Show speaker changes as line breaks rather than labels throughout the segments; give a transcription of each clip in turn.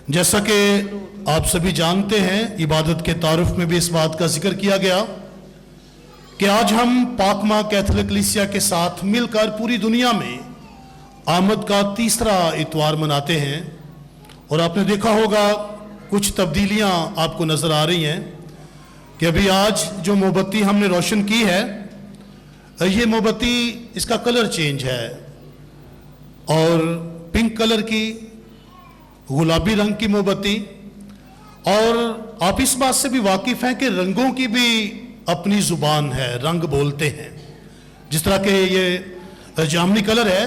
जैसा कि आप सभी जानते हैं, इबादत के तारुफ में भी इस बात का जिक्र किया गया कि आज हम पाकमा कैथोलिक कलीसिया के साथ मिलकर पूरी दुनिया में आमद का तीसरा इतवार मनाते हैं। और आपने देखा होगा कुछ तब्दीलियां आपको नजर आ रही हैं कि अभी आज जो मोमबत्ती हमने रोशन की है, ये मोमबत्ती इसका कलर चेंज है और पिंक कलर की, गुलाबी रंग की मोमबत्ती। और आप इस बात से भी वाकिफ हैं कि रंगों की भी अपनी जुबान है, रंग बोलते हैं। जिस तरह के ये जामनी कलर है,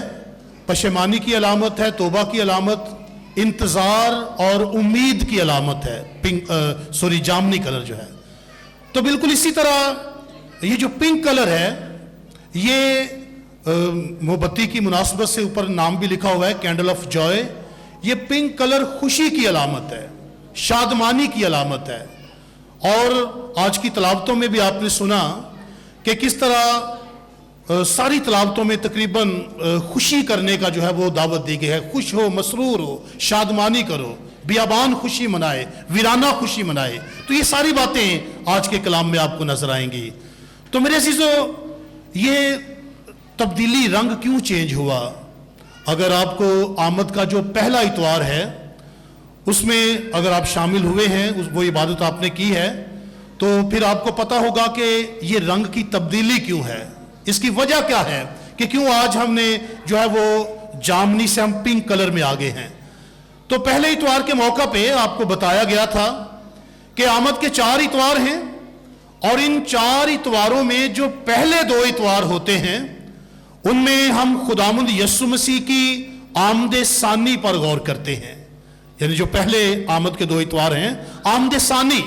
पशेमानी की अलामत है, तौबा की अलामत, इंतजार और उम्मीद की अलामत है जामनी कलर जो है। तो बिल्कुल इसी तरह ये जो पिंक कलर है, ये मोमबत्ती की मुनासबत से ऊपर नाम भी लिखा हुआ है, कैंडल ऑफ जॉय। ये पिंक कलर खुशी की अलामत है, शादमानी की अलामत है। और आज की तलावतों में भी आपने सुना कि किस तरह सारी तलावतों में तकरीबन खुशी करने का जो है वो दावत दी गई है। खुश हो, मसरूर हो, शादमानी करो, बियाबान खुशी मनाए, वीराना खुशी मनाए। तो ये सारी बातें आज के कलाम में आपको नजर आएंगी। तो मेरे अजीजों, ये तब्दीली रंग क्यों चेंज हुआ? अगर आपको आमद का जो पहला इतवार है उसमें अगर आप शामिल हुए हैं, वो इबादत आपने की है, तो फिर आपको पता होगा कि ये रंग की तब्दीली क्यों है, इसकी वजह क्या है कि क्यों आज हमने जो है वो जामनी से हम पिंक कलर में आ गए हैं। तो पहले इतवार के मौका पे आपको बताया गया था कि आमद के 4 इतवार हैं और इन 4 इतवारों में जो पहले 2 इतवार होते हैं उनमें हम खुदावंद यीशु मसीह की आमद सानी पर गौर करते हैं। यानी जो पहले आमद के 2 इतवार हैं, आमद सानी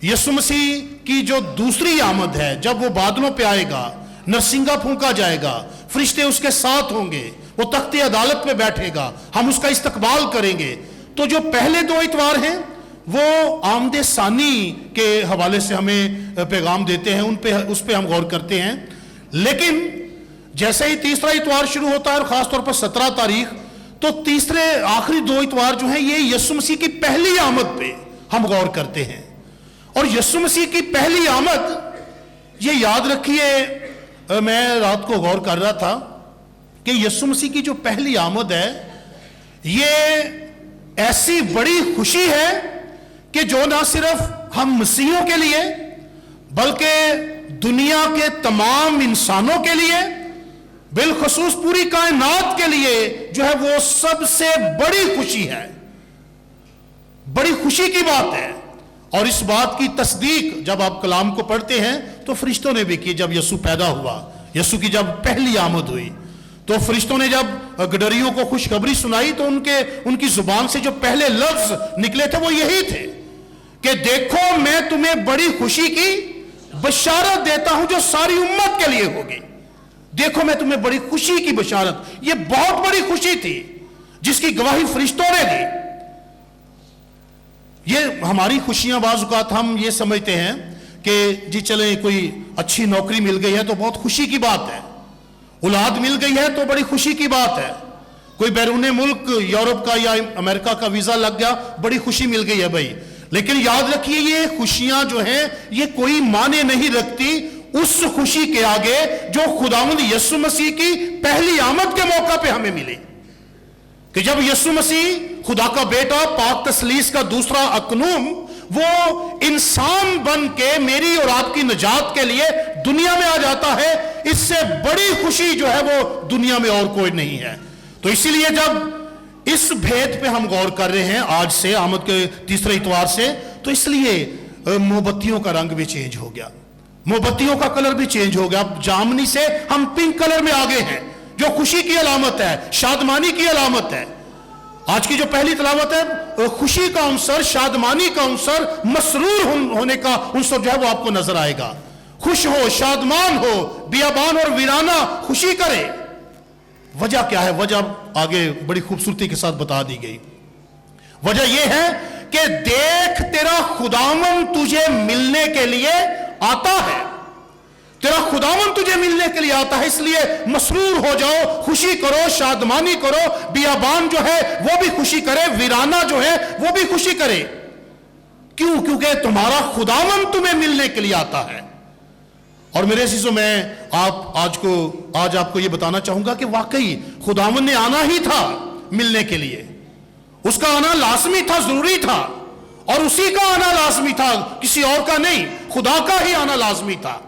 यीशु मसीह की जो दूसरी आमद है, जब वो बादलों पे आएगा, नरसिंगा फूंका जाएगा, फरिश्ते उसके साथ होंगे, वो तख्ते अदालत में बैठेगा, हम उसका इस्तकबाल करेंगे। तो जो पहले 2 इतवार हैं वो आमद सानी के हवाले से हमें पैगाम देते हैं, उस पे हम गौर करते हैं। लेकिन जैसे ही तीसरा इतवार शुरू होता है, और खासतौर पर 17 तारीख, तो तीसरे आखिरी 2 इतवार जो हैं ये यीशु मसीह की पहली आमद पे हम गौर करते हैं। और यीशु मसीह की पहली आमद, ये याद रखिए, मैं रात को गौर कर रहा था कि यीशु मसीह की जो पहली आमद है ये ऐसी बड़ी खुशी है कि जो ना सिर्फ हम मसीहों के लिए बल्कि दुनिया के तमाम इंसानों के लिए, बिलखसूस पूरी कायनात के लिए जो है वो सबसे बड़ी खुशी है, बड़ी खुशी की बात है। और इस बात की तस्दीक जब आप कलाम को पढ़ते हैं तो फरिश्तों ने भी की। जब यीशु पैदा हुआ, यीशु की जब पहली आमद हुई, तो फरिश्तों ने जब गडरियों को खुशखबरी सुनाई तो उनकी जुबान से जो पहले लफ्ज निकले थे वो यही थे कि देखो मैं तुम्हें बड़ी खुशी की बशारत देता हूं जो सारी उम्मत के लिए होगी। देखो मैं तुम्हें बड़ी खुशी की बशारत। ये बहुत बड़ी खुशी थी जिसकी गवाही फरिश्तों ने दी। ये हमारी खुशियां बाज़ औक़ात हम ये समझते हैं कि जी चले कोई अच्छी नौकरी मिल गई है तो बहुत खुशी की बात है, औलाद मिल गई है तो बड़ी खुशी की बात है, कोई बैरून मुल्क यूरोप का या अमेरिका का वीजा लग गया, बड़ी खुशी मिल गई है भाई। लेकिन याद रखिए ये खुशियां जो हैं ये कोई माने नहीं रखती उस खुशी के आगे जो खुदावंद यीशु मसीह की पहली आमद के मौका पे हमें मिली, कि जब यीशु मसीह खुदा का बेटा पाक तसलीस का दूसरा अकनूम वो इंसान बन के मेरी और आपकी निजात के लिए दुनिया में आ जाता है। इससे बड़ी खुशी जो है वो दुनिया में और कोई नहीं है। तो इसीलिए जब इस भेद पे हम गौर कर रहे हैं आज से, आमद के तीसरे इतवार से, तो इसलिए मोमबत्तियों का रंग भी चेंज हो गया, मोमबत्तियों का कलर भी चेंज हो गया। जामनी से हम पिंक कलर में आ गए हैं जो खुशी की अलामत है, शादमानी की अलामत है। आज की जो पहली तलावत है खुशी का अंसर, शादमानी का अंसर, मसरूर होने का अंसर जो है वो आपको नजर आएगा। खुश हो, शादमान हो, बियाबान और वीराना खुशी करे। वजह क्या है? वजह आगे बड़ी खूबसूरती के साथ बता दी गई। वजह यह है कि देख तेरा खुदावंद तुझे मिलने के लिए आता है, तेरा खुदावन तुझे मिलने के लिए आता है, इसलिए मसरूर हो जाओ, खुशी करो, शादमानी करो। बियाबान जो है वो भी खुशी करे, वीराना जो है वो भी खुशी करे। क्यों? क्योंकि तुम्हारा खुदावन तुम्हें मिलने के लिए आता है। और मेरे अजीजों, मैं आज आपको ये बताना चाहूंगा कि वाकई खुदावन ने आना ही था मिलने के लिए। उसका आना लाजमी था, जरूरी था, और उसी का आना लाजमी था, किसी और का नहीं, खुदा का ही आना लाजमी था।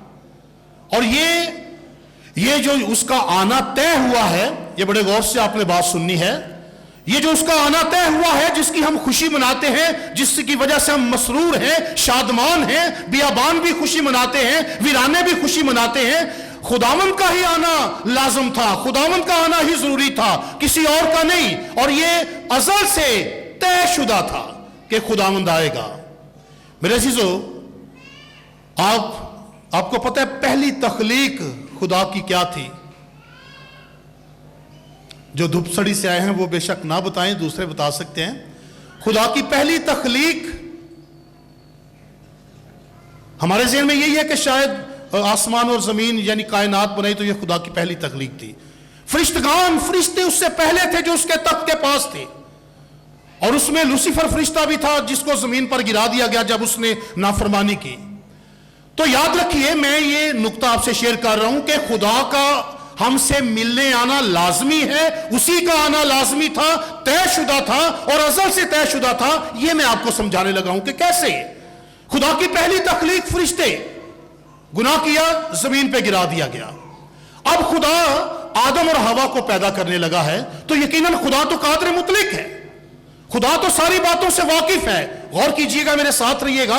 और ये जो उसका आना तय हुआ है, ये बड़े गौर से आपने बात सुननी है। ये जो उसका आना तय हुआ है, जिसकी हम खुशी मनाते हैं, जिसकी वजह से हम मसरूर हैं, शादमान हैं, बियाबान भी खुशी मनाते हैं, वीराने भी खुशी मनाते हैं, खुदावन का ही आना लाजम था, खुदावन का आना ही जरूरी था, किसी और का नहीं। और ये अज़ल से तयशुदा था कि खुदावंद आएगा। मेरे अजीजों, आपको पता है पहली तख्लीक खुदा की क्या थी? जो धुपसड़ी से आए हैं वो बेशक ना बताएं, दूसरे बता सकते हैं। खुदा की पहली तख्लीक हमारे ज़हन में यही है कि शायद आसमान और जमीन यानी कायनात बनाई तो ये खुदा की पहली तख्लीक थी। फरिश्ते उससे पहले थे जो उसके तख्त के पास थे, और उसमें लूसीफर फरिश्ता भी था जिसको जमीन पर गिरा दिया गया जब उसने नाफरमानी की। तो याद रखिए, मैं ये नुक्ता आपसे शेयर कर रहा हूं कि खुदा का हमसे मिलने आना लाजमी है, उसी का आना लाजमी था, तयशुदा था और अज़ल से तयशुदा था। ये मैं आपको समझाने लगा हूं कि कैसे खुदा की पहली तख्लीक फरिश्ते, गुनाह किया, जमीन पे गिरा दिया गया। अब खुदा आदम और हवा को पैदा करने लगा है, तो यकीनन खुदा तो कादिर मुतलक है, खुदा तो सारी बातों से वाकिफ है। गौर कीजिएगा, मेरे साथ रहिएगा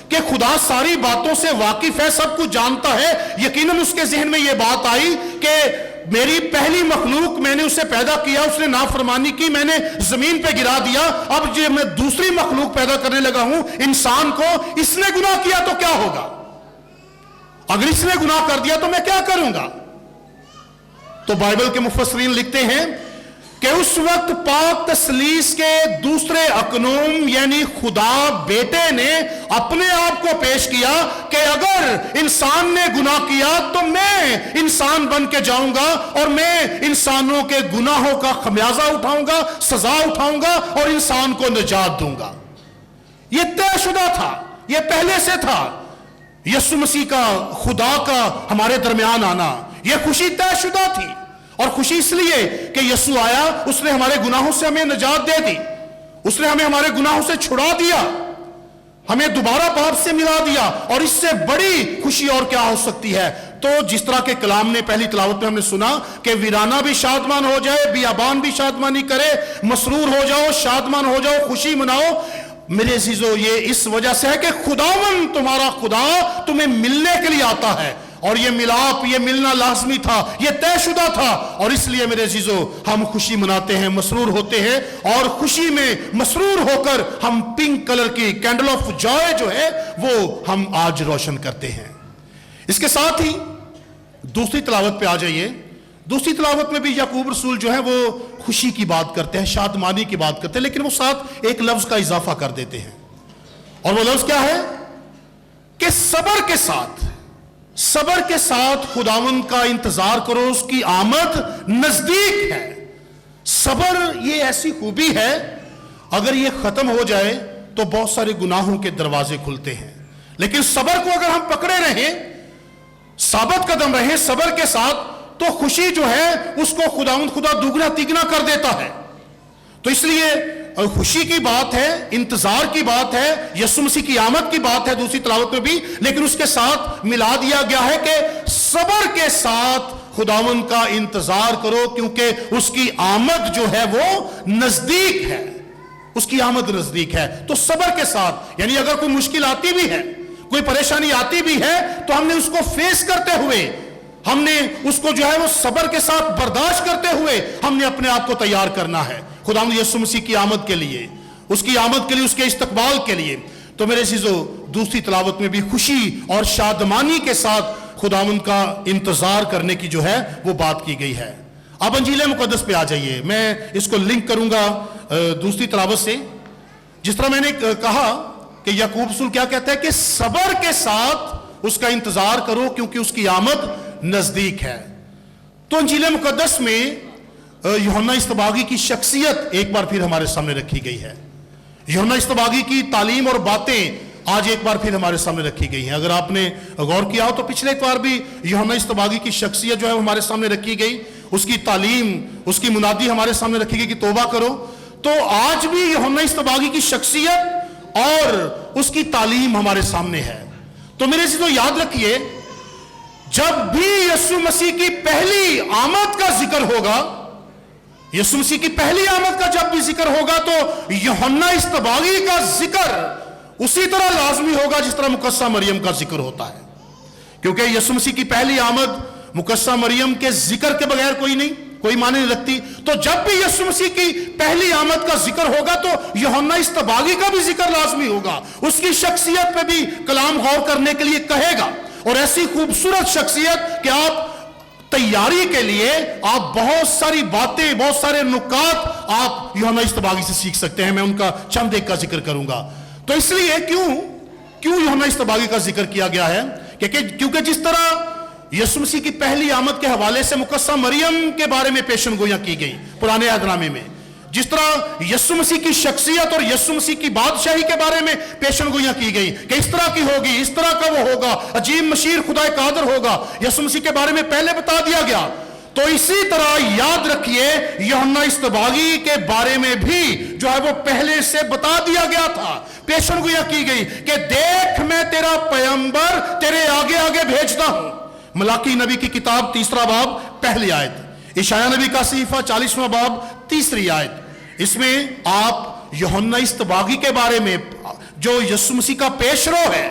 कि खुदा सारी बातों से वाकिफ है, सब कुछ जानता है। यकीनन उसके जहन में यह बात आई कि मेरी पहली मखलूक, मैंने उसे पैदा किया, उसने नाफरमानी की, मैंने जमीन पे गिरा दिया, अब जो मैं दूसरी मखलूक पैदा करने लगा हूं, इंसान को, इसने गुनाह किया तो क्या होगा? अगर इसने गुनाह कर दिया तो मैं क्या करूंगा? तो बाइबल के मुफस्सिरीन लिखते हैं कि उस वक्त पाक तस्लीस के दूसरे अकनूम यानी खुदा बेटे ने अपने आप को पेश किया कि अगर इंसान ने गुनाह किया तो मैं इंसान बन के जाऊंगा और मैं इंसानों के गुनाहों का खमियाजा उठाऊंगा, सजा उठाऊंगा और इंसान को निजात दूंगा। यह तयशुदा था, यह पहले से था। यीशु मसीह का, खुदा का हमारे दरमियान आना, यह खुशी तयशुदा थी। और खुशी इसलिए कि यीशु आया, उसने हमारे गुनाहों से हमें निजात दे दी, उसने हमें हमारे गुनाहों से छुड़ा दिया, हमें दोबारा पाप से मिला दिया। और इससे बड़ी खुशी और क्या हो सकती है? तो जिस तरह के कलाम ने पहली तिलावत में हमने सुना कि वीराना भी शादमान हो जाए, बियाबान भी शादमानी करे, मसरूर हो जाओ, शादमान हो जाओ, खुशी मनाओ। मेरे अजीजों, ये इस वजह से है कि खुदावन तुम्हारा खुदा तुम्हें मिलने के लिए आता है, और ये मिलाप, ये मिलना लाजमी था, ये तयशुदा था। और इसलिए मेरे अजीजों, हम खुशी मनाते हैं, मसरूर होते हैं, और खुशी में मसरूर होकर हम पिंक कलर की कैंडल ऑफ जॉय जो है वो हम आज रोशन करते हैं। इसके साथ ही दूसरी तिलावत पे आ जाइए। दूसरी तिलावत में भी याकूब रसूल जो है वो खुशी की बात करते हैं, शादमानी की बात करते हैं, लेकिन वो साथ एक लफ्ज का इजाफा कर देते हैं। और वो लफ्ज क्या है कि सबर के साथ खुदावंद का इंतजार करो, उसकी आमद नजदीक है। सबर ये ऐसी खूबी है, अगर ये खत्म हो जाए तो बहुत सारे गुनाहों के दरवाजे खुलते हैं। लेकिन सबर को अगर हम पकड़े रहें, साबित कदम रहें सबर के साथ, तो खुशी जो है उसको खुदा दुगना तिगना कर देता है। तो इसलिए खुशी की बात है, इंतजार की बात है, यीशु मसीह की आमद की बात है दूसरी तिलावत में भी, लेकिन उसके साथ मिला दिया गया है कि सबर के साथ खुदावंद का इंतजार करो, क्योंकि उसकी आमद जो है वो नजदीक है, उसकी आमद नजदीक है। तो सबर के साथ, यानी अगर कोई मुश्किल आती भी है, कोई परेशानी आती भी है, तो हमने उसको फेस करते हुए, हमने उसको जो है वो सबर के साथ बर्दाश्त करते हुए हमने अपने आप को तैयार करना है खुदावंद यीशु मसीह की आमद के लिए, उसकी आमद के लिए, उसके इस्तकबाल के लिए। तो मेरे अज़ीज़ों, दूसरी तिलावत में भी खुशी और शादमानी के साथ खुदावंद का इंतजार करने की जो है वो बात की गई है। अब अंजील मुकद्दस पे आ जाइए, मैं इसको लिंक करूंगा दूसरी तिलावत से। जिस तरह मैंने कहा कि याकूब रसूल क्या कहता है कि सबर के साथ उसका इंतजार करो क्योंकि उसकी आमद नजदीक है। तो इंजील मुकद्दस में यूहन्ना इस्तबागी की शख्सियत एक बार फिर हमारे सामने रखी गई है। यूहन्ना इस्तबागी की तालीम और बातें आज एक बार फिर हमारे सामने रखी गई हैं। अगर आपने गौर किया हो तो पिछले बार भी यूहन्ना इस्तबागी की शख्सियत जो है हमारे सामने रखी गई, उसकी तालीम, उसकी मुनादी हमारे सामने रखी गई कि तौबा करो। तो आज भी यूहन्ना इस्तबागी की शख्सियत और उसकी तालीम हमारे सामने है। तो मेरे से तो याद रखिए, जब भी यीशु मसीह की पहली आमद का जिक्र होगा, यीशु मसीह की पहली आमद का जब भी जिक्र होगा, तो यूहन्ना इस्तबागी का जिक्र उसी तरह लाजमी होगा जिस तरह मुकस्सा मरियम का जिक्र होता है। क्योंकि यीशु मसीह की पहली आमद मुकस्सा मरियम के जिक्र के बगैर कोई माने नहीं रखती। तो जब भी यीशु मसीह की पहली आमद का जिक्र होगा तो यूहन्ना इस्तबागी का भी जिक्र लाजमी होगा। उसकी शख्सियत पे भी कलाम गौर करने के लिए कहेगा। और ऐसी खूबसूरत शख्सियत कि आप तैयारी के लिए आप बहुत सारी बातें, बहुत सारे नुकात आप यूहन्ना इस्तबागी से सीख सकते हैं। मैं उनका चंद एक का जिक्र करूंगा। तो इसलिए क्यों यूहन्ना इस्तबागी का जिक्र किया गया है? क्योंकि जिस तरह यीशु मसीह की पहली आमद के हवाले से मुकस्सा मरियम के बारे में पेशनगोइयां की गई पुराने अहदनामे में, जिस तरह यीशु मसीह की शख्सियत और यीशु मसीह की बादशाही के बारे में पेशनगोइयां की गई कि इस तरह की होगी, इस तरह का वो होगा, अजीब मशीर खुदाए कादर होगा, यीशु मसीह के बारे में पहले बता दिया गया। तो इसी तरह याद रखिए, यूहन्ना इस्तबागी के बारे में भी जो है वो पहले से बता दिया गया था, पेशनगोइयां की गई कि देख मैं तेरा पैगंबर तेरे आगे आगे भेजता हूं। मलाकी नबी की किताब 3 बाब पहली आयत, इशाया नबी का सहीफा 40वां बाब 3 आयत, इसमें आप यूहन्ना इस्तबागी के बारे में जो यीशु मसीह का पेशरो है,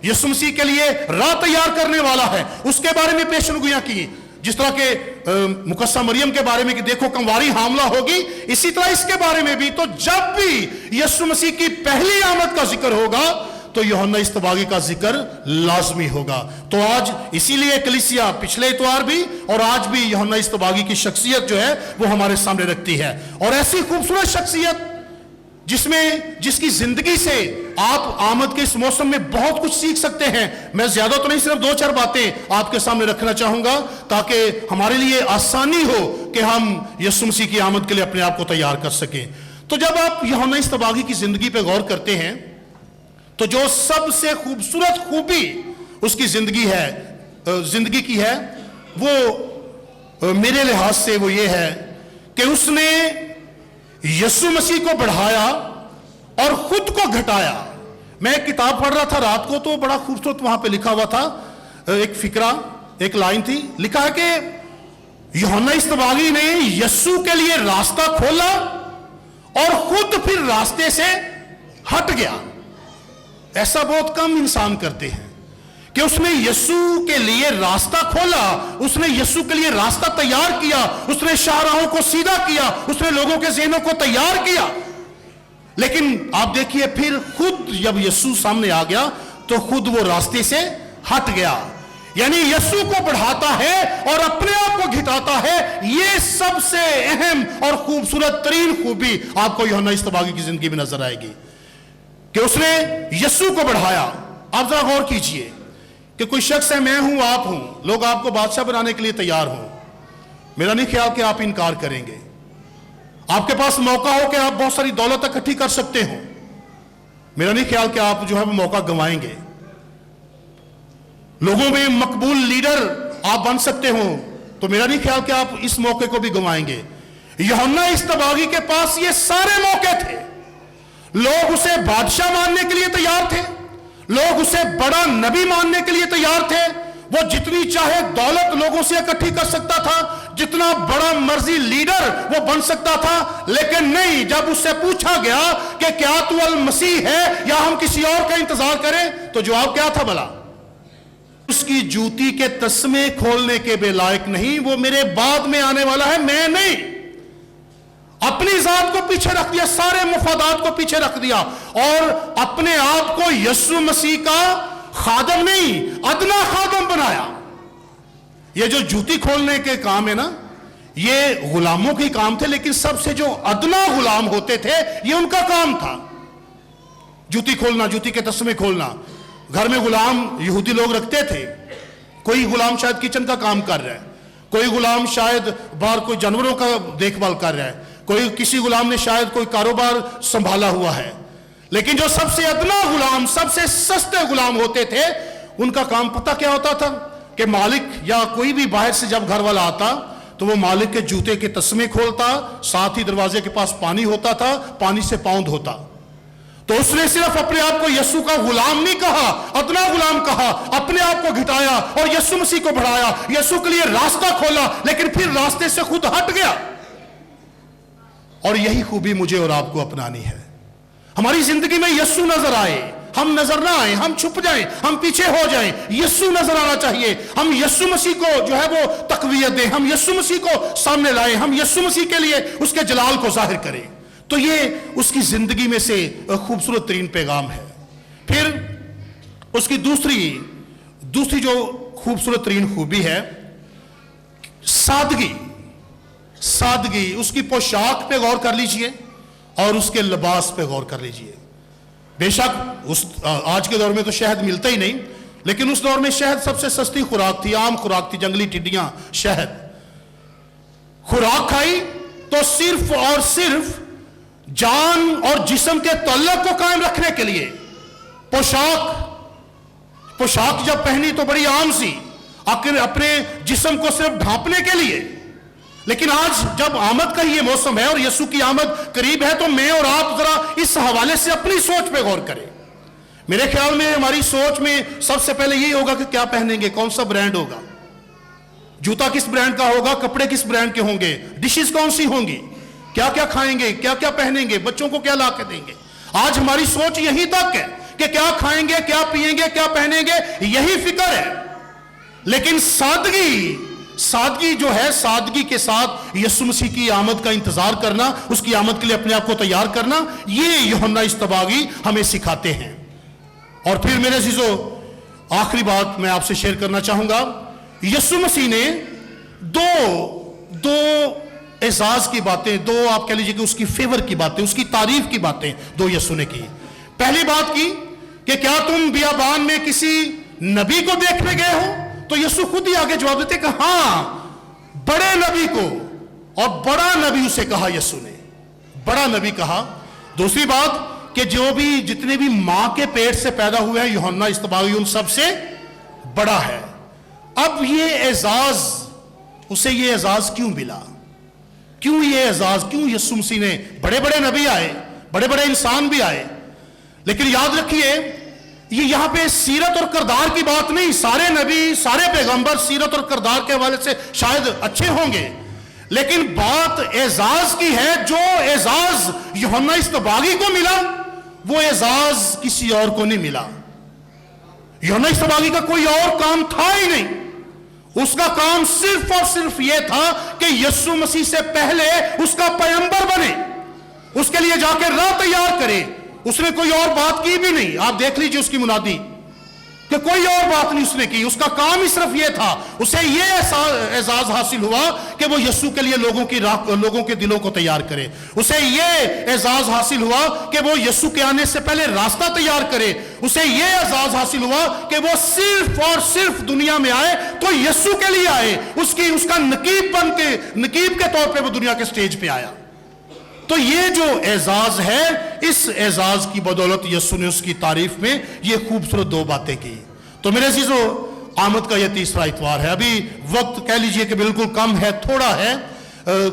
यीशु मसीह के लिए राह तैयार करने वाला है, उसके बारे में पेशनगोइयां की। जिस तरह के मुकस्सा मरियम के बारे में कि देखो कंवारी हामला होगी, इसी तरह इसके बारे में भी। तो जब भी यीशु मसीह की पहली आमद का जिक्र होगा तो यूहन्ना इस्तबागी का जिक्र लाजमी होगा। तो आज इसीलिए कलीसिया पिछले इतवार भी और आज भी यूहन्ना इस्तबागी की शख्सियत जो है वो हमारे सामने रखती है। और ऐसी खूबसूरत शख्सियत जिसकी जिंदगी से आप आमद के इस मौसम में बहुत कुछ सीख सकते हैं। मैं ज्यादा तो नहीं, सिर्फ 2-4 बातें आपके सामने रखना चाहूंगा ताकि हमारे लिए आसानी हो कि हम यीशु मसीह की आमद के लिए अपने आप को तैयार कर सकें। तो जब आप यूहन्ना इस्तबागी की जिंदगी पे गौर करते हैं तो जो सबसे खूबसूरत खूबी उसकी जिंदगी की है वो मेरे लिहाज से वो ये है कि उसने यीशु मसीह को बढ़ाया और खुद को घटाया। मैं एक किताब पढ़ रहा था रात को, तो बड़ा खूबसूरत वहां पे लिखा हुआ था, एक फिक्रा, एक लाइन थी, लिखा है कि यूहन्ना इस्तबागी ने यीशु के लिए रास्ता खोला और खुद फिर रास्ते से हट गया। ऐसा बहुत कम इंसान करते हैं कि उसने यीशु के लिए रास्ता खोला, उसने यीशु के लिए रास्ता तैयार किया, उसने शाहराहों को सीधा किया, उसने लोगों के ज़हनों को तैयार किया। लेकिन आप देखिए फिर खुद जब यीशु सामने आ गया तो खुद वो रास्ते से हट गया। यानी यीशु को बढ़ाता है और अपने आप को घटाता है। ये सबसे अहम और खूबसूरत तरीन खूबी आपको यूहन्ना इस्तबागी की जिंदगी में नजर आएगी कि उसने यीशु को बढ़ाया। आप जरा गौर कीजिए कि कोई शख्स है, मैं हूं, आप हूं, लोग आपको बादशाह बनाने के लिए तैयार हों, मेरा नहीं ख्याल कि आप इनकार करेंगे। आपके पास मौका हो कि आप बहुत सारी दौलत इकट्ठी कर सकते हो, मेरा नहीं ख्याल कि आप जो है वो मौका गंवाएंगे। लोगों में मकबूल लीडर आप बन सकते हो, तो मेरा नहीं ख्याल कि आप इस मौके को भी गंवाएंगे। यूहन्ना इस्तबागी के पास ये सारे मौके थे। लोग उसे बादशाह मानने के लिए तैयार थे, लोग उसे बड़ा नबी मानने के लिए तैयार थे। वो जितनी चाहे दौलत लोगों से इकट्ठी कर सकता था, जितना बड़ा मर्जी लीडर वो बन सकता था। लेकिन नहीं, जब उससे पूछा गया कि क्या तू अल मसीह है या हम किसी और का इंतजार करें, तो जवाब क्या था भला? उसकी जूती के तस्मे खोलने के भी लायक नहीं, वो मेरे बाद में आने वाला है, मैं नहीं। अपनी जात को पीछे रख दिया, सारे मुफादात को पीछे रख दिया और अपने आप को यीशु मसीह का खादम नहीं, अदना खादम बनाया। ये जो जूती खोलने के काम है ना, ये गुलामों के काम थे, लेकिन सबसे जो अदना गुलाम होते थे ये उनका काम था। जूती खोलना, जूती के तस्मे खोलना। घर में गुलाम यहूदी लोग रखते थे। कोई गुलाम शायद किचन का काम कर रहा है, कोई गुलाम शायद बाहर कोई जानवरों का देखभाल कर रहा है, कोई किसी गुलाम ने शायद कोई कारोबार संभाला हुआ है। लेकिन जो सबसे अदना गुलाम, सबसे सस्ते गुलाम होते थे, उनका काम पता क्या होता था कि मालिक या कोई भी बाहर से जब घर वाला आता तो वो मालिक के जूते के तस्मे खोलता, साथ ही दरवाजे के पास पानी होता था, पानी से पांव धोता। तो उसने सिर्फ अपने आप को यीशु का गुलाम नहीं कहा, अदना गुलाम कहा, अपने आप को घटाया और यीशु मसीह को बढ़ाया, यीशु के लिए रास्ता खोला, लेकिन फिर रास्ते से खुद हट गया। और यही खूबी मुझे और आपको अपनानी है। हमारी जिंदगी में यीशु नजर आए, हम नजर ना आए, हम छुप जाएं, हम पीछे हो जाएं, यीशु नजर आना चाहिए। हम यीशु मसीह को जो है वो तकवीयत दें, हम यीशु मसीह को सामने लाएं, हम यीशु मसीह के लिए उसके जलाल को जाहिर करें। तो ये उसकी जिंदगी में से खूबसूरत तरीन पैगाम है। फिर उसकी दूसरी जो खूबसूरत तरीन खूबी है, सादगी। उसकी पोशाक पे गौर कर लीजिए और उसके लिबास पे गौर कर लीजिए। बेशक आज के दौर में तो शहद मिलता ही नहीं, लेकिन उस दौर में शहद सबसे सस्ती खुराक थी, आम खुराक थी, जंगली टिड्डियां शहद। खुराक खाई तो सिर्फ और सिर्फ जान और जिस्म के तल्लुक को कायम रखने के लिए। पोशाक जब पहनी तो बड़ी आम सी, अपने जिस्म को सिर्फ ढांपने के लिए। लेकिन आज जब आमद का ये मौसम है और यीशु की आमद करीब है, तो मैं और आप जरा इस हवाले से अपनी सोच पे गौर करें। मेरे ख्याल में हमारी सोच में सबसे पहले यही होगा कि क्या पहनेंगे, कौन सा ब्रांड होगा, जूता किस ब्रांड का होगा, कपड़े किस ब्रांड के होंगे, डिशेस कौन सी होंगी, क्या क्या खाएंगे, क्या क्या पहनेंगे, बच्चों को क्या ला के देंगे। आज हमारी सोच यही तक है कि क्या खाएंगे, क्या पिएंगे, क्या पहनेंगे, यही फिक्र है। लेकिन सादगी जो है, सादगी के साथ यीशु मसीह की आमद का इंतजार करना, उसकी आमद के लिए अपने आप को तैयार करना, ये यूहन्ना इस्तबागी हमें सिखाते हैं। और फिर मेरे अजीजों, आखिरी बात मैं आपसे शेयर करना चाहूंगा। यीशु मसीह ने दो एजाज की बातें, दो आप कह लीजिए कि उसकी फेवर की बातें, उसकी तारीफ की बातें दो यीशु ने की। पहली बात की कि क्या तुम बियाबान में किसी नबी को देखने गए हो? तो यीशु खुद ही आगे जवाब देते कि हाँ, बड़े नबी को, और बड़ा नबी उसे कहा, यीशु ने बड़ा नबी कहा। दूसरी बात कि जितने भी मां के पेट से पैदा हुए हैं, यूहन्ना इस्तबागी उन सबसे बड़ा है। अब ये एजाज, उसे ये एजाज क्यों मिला, क्यों ये एजाज, क्यों यीशु मसीह ने, बड़े बड़े नबी आए, बड़े बड़े इंसान भी आए, लेकिन याद रखिए ये यहां पे सीरत और किरदार की बात नहीं। सारे नबी, सारे पैगंबर सीरत और किरदार के हवाले से शायद अच्छे होंगे, लेकिन बात एजाज की है। जो एजाज यूहन्ना इस्तबागी को मिला, वो एजाज किसी और को नहीं मिला। यूहन्ना इस्तबागी का कोई और काम था ही नहीं। उसका काम सिर्फ और सिर्फ यह था कि यीशु मसीह से पहले उसका पैगंबर बने, उसके लिए जाकर राह तैयार करे। उसने कोई और बात की भी नहीं। आप देख लीजिए उसकी मुनादी कि कोई और बात नहीं उसने की। उसका काम ही सिर्फ यह था, उसे यह एजाज हासिल हुआ कि वो यीशु के लिए लोगों के दिलों को तैयार करे। उसे यह एजाज हासिल हुआ कि वो यीशु के आने से पहले रास्ता तैयार करे। उसे यह एजाज हासिल हुआ कि वो सिर्फ और सिर्फ दुनिया में आए तो यीशु के लिए आए, उसका नकीब के तौर पर वो दुनिया के स्टेज पे आया। तो ये जो एजाज है, इस एजाज की बदौलत यीशु ने उसकी तारीफ में ये खूबसूरत दो बातें की। तो मेरे अजीजों, आमद का ये तीसरा इतवार है। अभी वक्त कह लीजिए कि बिल्कुल कम है, थोड़ा है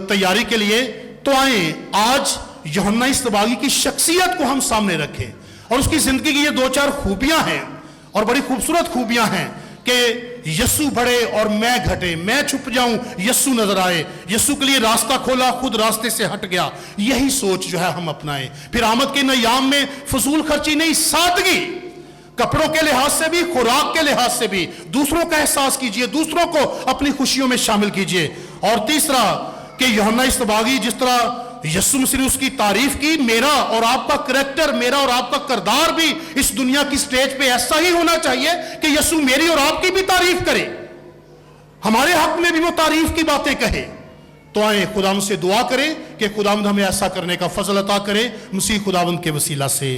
तैयारी के लिए। तो आए आज यूहन्ना इस्तबागी की शख्सियत को हम सामने रखें और उसकी जिंदगी की ये दो चार खूबियां हैं और बड़ी खूबसूरत खूबियां हैं कि यीशु बढ़े और मैं घटे, मैं छुप जाऊं, यीशु नजर आए। यीशु के लिए रास्ता खोला, खुद रास्ते से हट गया। यही सोच जो है हम अपनाएं। फिर आमद के नयाम में फजूल खर्ची नहीं, सादगी, कपड़ों के लिहाज से भी, खुराक के लिहाज से भी। दूसरों का एहसास कीजिए, दूसरों को अपनी खुशियों में शामिल कीजिए। और तीसरा कि यूहन्ना इस्तबागी जिस तरह यीशु मसीह ने उसकी तारीफ की, मेरा और आपका करैक्टर, मेरा और आपका किरदार भी इस दुनिया की स्टेज पे ऐसा ही होना चाहिए कि यीशु मेरी और आपकी भी तारीफ करे, हमारे हक में भी वो तारीफ की बातें कहे। तो आए खुदावंद से दुआ करें कि खुदावंद हमें ऐसा करने का फजल अता करे, मसीह खुदावंद के वसीला से।